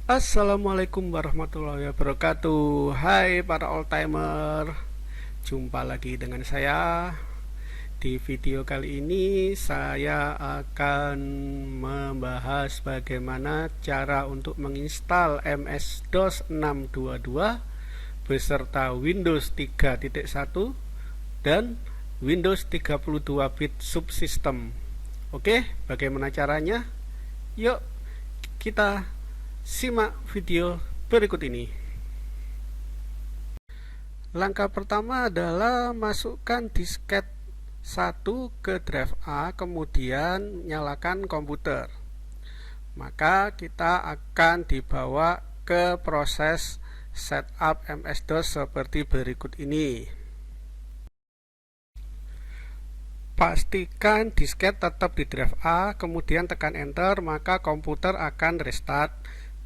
Assalamualaikum warahmatullahi wabarakatuh. Hai para oldtimer, jumpa lagi dengan saya. Di video kali ini saya akan membahas bagaimana cara untuk menginstal MS-DOS 622 beserta Windows 3.1 dan Windows 32 bit subsystem. Oke, bagaimana caranya? Yuk kita simak video berikut ini. Langkah pertama adalah masukkan disket 1 ke drive A, kemudian nyalakan komputer. Maka kita akan dibawa ke proses setup MS-DOS seperti berikut ini. Pastikan disket tetap di drive A, kemudian tekan enter, maka komputer akan restart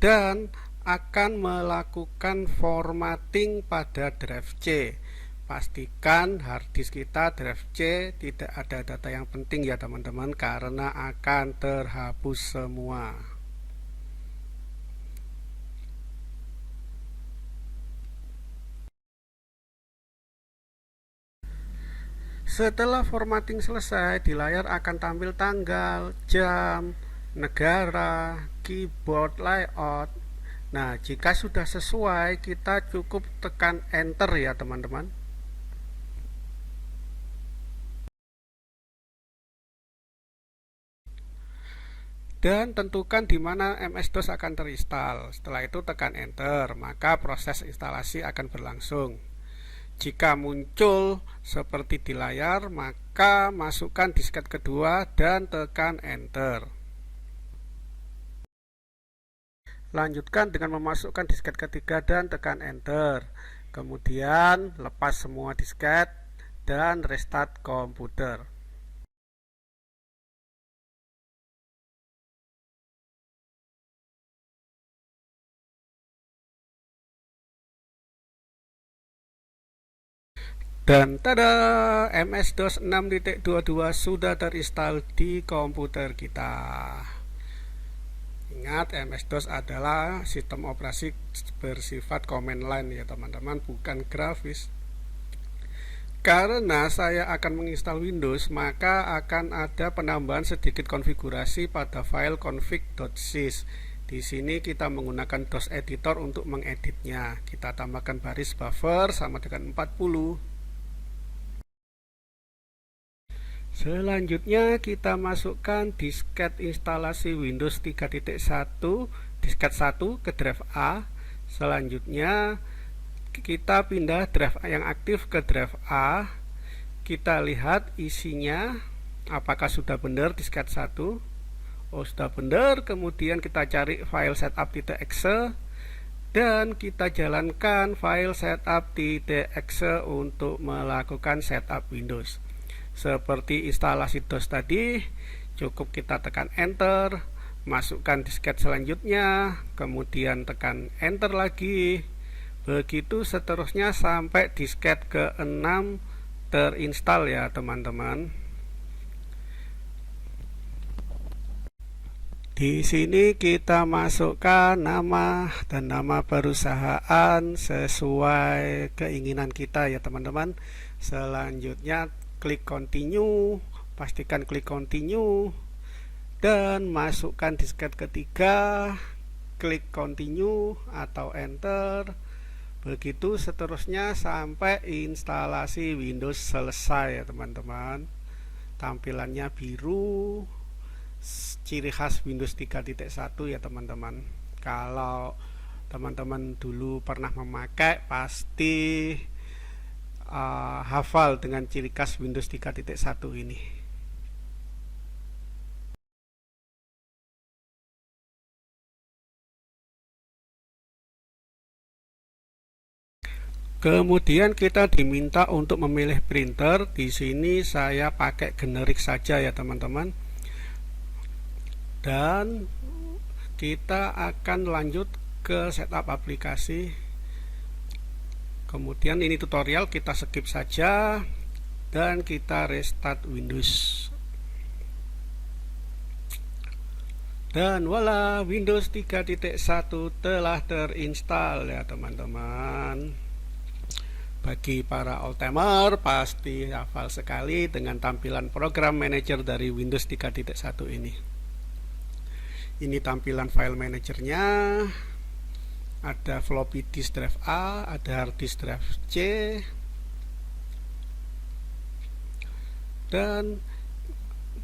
dan akan melakukan formatting pada drive C. Pastikan harddisk kita drive C tidak ada data yang penting ya teman-teman, karena akan terhapus semua. Setelah formatting selesai, di layar akan tampil tanggal, jam, negara, keyboard layout. Nah, jika sudah sesuai, kita cukup tekan enter ya teman-teman. Dan tentukan di mana MS-DOS akan terinstall. Setelah itu tekan enter, maka proses instalasi akan berlangsung. Jika muncul seperti di layar, maka masukkan disket kedua dan tekan enter. Lanjutkan dengan memasukkan disket ketiga dan tekan enter. Kemudian lepas semua disket dan restart komputer. Dan tada, MS-DOS 6.22 sudah terinstall di komputer kita. Ingat, MS-DOS adalah sistem operasi bersifat command line ya teman-teman, bukan grafis. Karena saya akan menginstal Windows, maka akan ada penambahan sedikit konfigurasi pada file config.sys. Di sini kita menggunakan DOS editor untuk mengeditnya. Kita tambahkan baris buffer sama dengan 40. Selanjutnya kita masukkan disket instalasi Windows 3.1 disket 1 ke drive A. Selanjutnya kita pindah drive yang aktif ke drive A. Kita lihat isinya apakah sudah benar disket 1. Oh, sudah benar. Kemudian kita cari file setup.exe dan kita jalankan file setup.exe untuk melakukan setup Windows. Seperti instalasi DOS tadi, cukup kita tekan enter, masukkan disket selanjutnya, kemudian tekan enter lagi. Begitu seterusnya sampai disket ke-6 terinstall ya teman-teman. Di sini kita masukkan nama dan nama perusahaan sesuai keinginan kita ya teman-teman. Selanjutnya klik continue, pastikan klik continue dan masukkan disket ketiga, klik continue atau enter. Begitu seterusnya sampai instalasi Windows selesai ya teman-teman. Tampilannya biru, ciri khas Windows 3.1 ya teman-teman. Kalau teman-teman dulu pernah memakai, pasti hafal dengan ciri khas Windows 3.1 ini. Kemudian kita diminta untuk memilih printer. Di sini saya pakai generik saja ya teman-teman. Dan kita akan lanjut ke setup aplikasi. Kemudian ini tutorial, kita skip saja dan kita restart Windows. Dan voila, Windows 3.1 telah terinstall ya teman-teman. Bagi para oldtimer pasti hafal sekali dengan tampilan program manager dari Windows 3.1 ini. Ini tampilan file manajernya. Ada floppy disk drive A, ada hard disk drive C, dan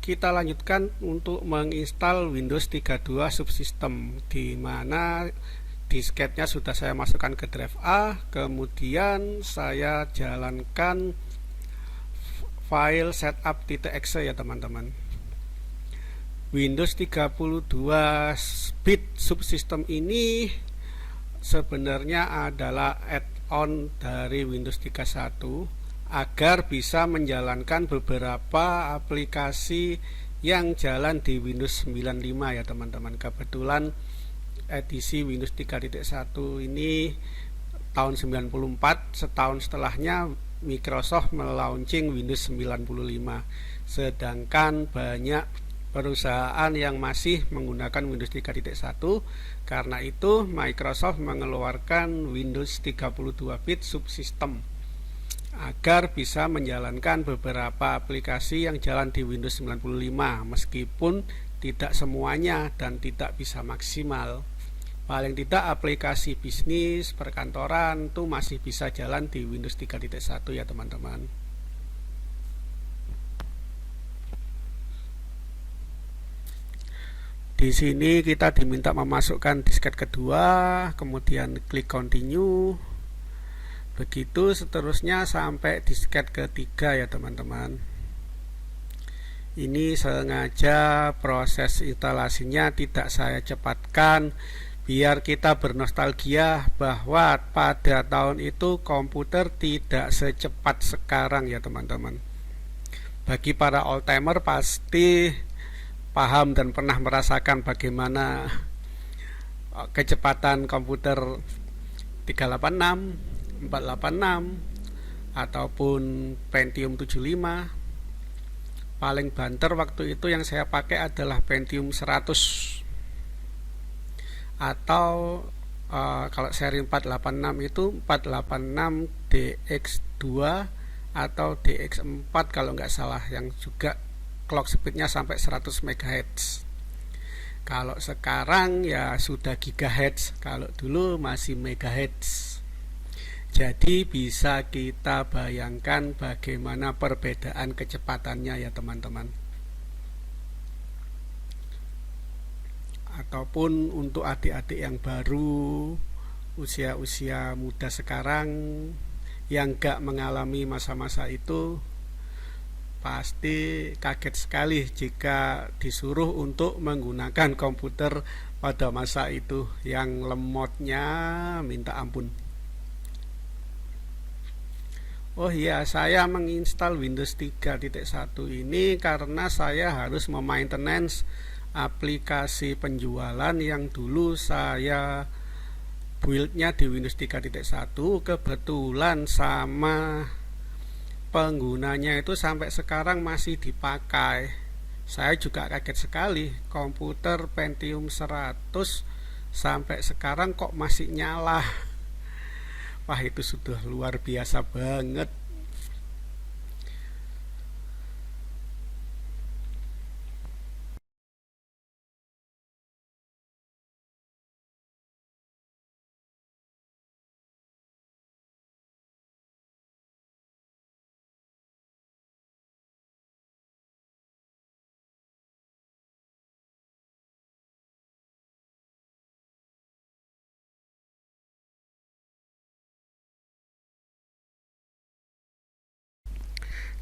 kita lanjutkan untuk menginstal Windows 32 subsystem, di mana disketnya sudah saya masukkan ke drive A, kemudian saya jalankan file setup.exe ya teman-teman. Windows 32 bit subsystem ini sebenarnya adalah add-on dari Windows 31 agar bisa menjalankan beberapa aplikasi yang jalan di Windows 95 ya teman-teman. Kebetulan edisi Windows 3.1 ini tahun 94, setahun setelahnya Microsoft melaunching Windows 95, sedangkan banyak perusahaan yang masih menggunakan Windows 3.1. Karena itu Microsoft mengeluarkan Windows 32 bit subsystem agar bisa menjalankan beberapa aplikasi yang jalan di Windows 95, meskipun tidak semuanya dan tidak bisa maksimal. Paling tidak aplikasi bisnis, perkantoran itu masih bisa jalan di Windows 3.1 ya teman-teman. Di sini kita diminta memasukkan disket kedua, kemudian klik continue. Begitu seterusnya sampai disket ketiga ya teman-teman. Ini sengaja proses instalasinya tidak saya cepatkan biar kita bernostalgia bahwa pada tahun itu komputer tidak secepat sekarang ya teman-teman. Bagi para oldtimer pasti paham dan pernah merasakan bagaimana kecepatan komputer 386, 486 ataupun Pentium 75. Paling banter waktu itu yang saya pakai adalah Pentium 100, atau kalau seri 486 itu 486 DX2 atau DX4 kalau nggak salah, yang juga clock speednya sampai 100 MHz. Kalau sekarang ya sudah gigahertz, kalau dulu masih megahertz. Jadi bisa kita bayangkan bagaimana perbedaan kecepatannya ya teman-teman. Ataupun untuk adik-adik yang baru, usia-usia muda sekarang yang gak mengalami masa-masa itu, pasti kaget sekali jika disuruh untuk menggunakan komputer pada masa itu yang lemotnya minta ampun. Oh iya, saya menginstal Windows 3.1 ini karena saya harus memaintenance aplikasi penjualan yang dulu saya buildnya di Windows 3.1. Kebetulan sama penggunanya itu sampai sekarang masih dipakai. Saya juga kaget sekali, komputer Pentium 100 sampai sekarang kok masih nyala. Wah, itu sudah luar biasa banget.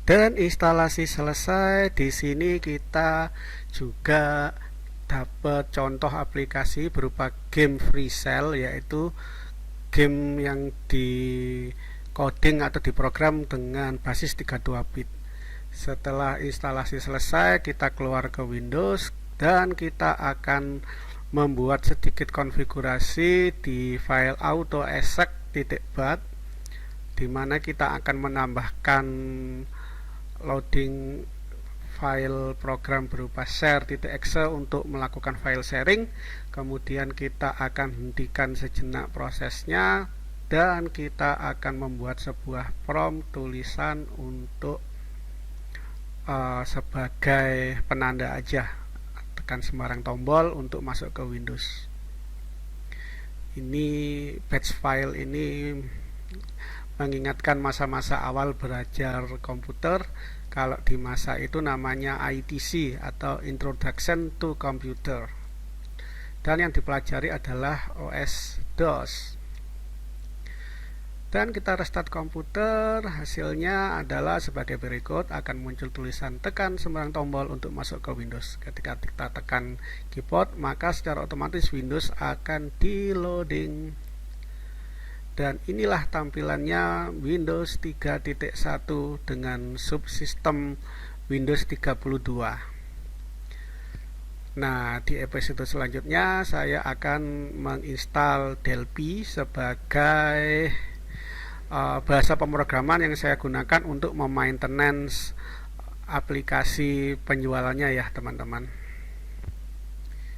Dan instalasi selesai, di sini kita juga dapat contoh aplikasi berupa game free cell, yaitu game yang di coding atau diprogram dengan basis 32 bit. Setelah instalasi selesai, kita keluar ke Windows dan kita akan membuat sedikit konfigurasi di file autoexec.bat, di mana kita akan menambahkan loading file program berupa share.exe untuk melakukan file sharing. Kemudian kita akan hentikan sejenak prosesnya dan kita akan membuat sebuah prompt tulisan untuk sebagai penanda aja. Tekan sembarang tombol untuk masuk ke Windows. Ini batch file ini mengingatkan masa-masa awal belajar komputer. Kalau di masa itu namanya ITC atau Introduction to Computer, dan yang dipelajari adalah OS DOS. Dan kita restart komputer, hasilnya adalah sebagai berikut. Akan muncul tulisan tekan sembarang tombol untuk masuk ke Windows. Ketika kita tekan keyboard, maka secara otomatis Windows akan di loading. Dan inilah tampilannya Windows 3.1 dengan subsistem Windows 32. Nah, di episode selanjutnya saya akan menginstal Delphi sebagai bahasa pemrograman yang saya gunakan untuk memaintenance aplikasi penjualannya ya teman-teman.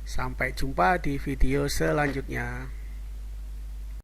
Sampai jumpa di video selanjutnya.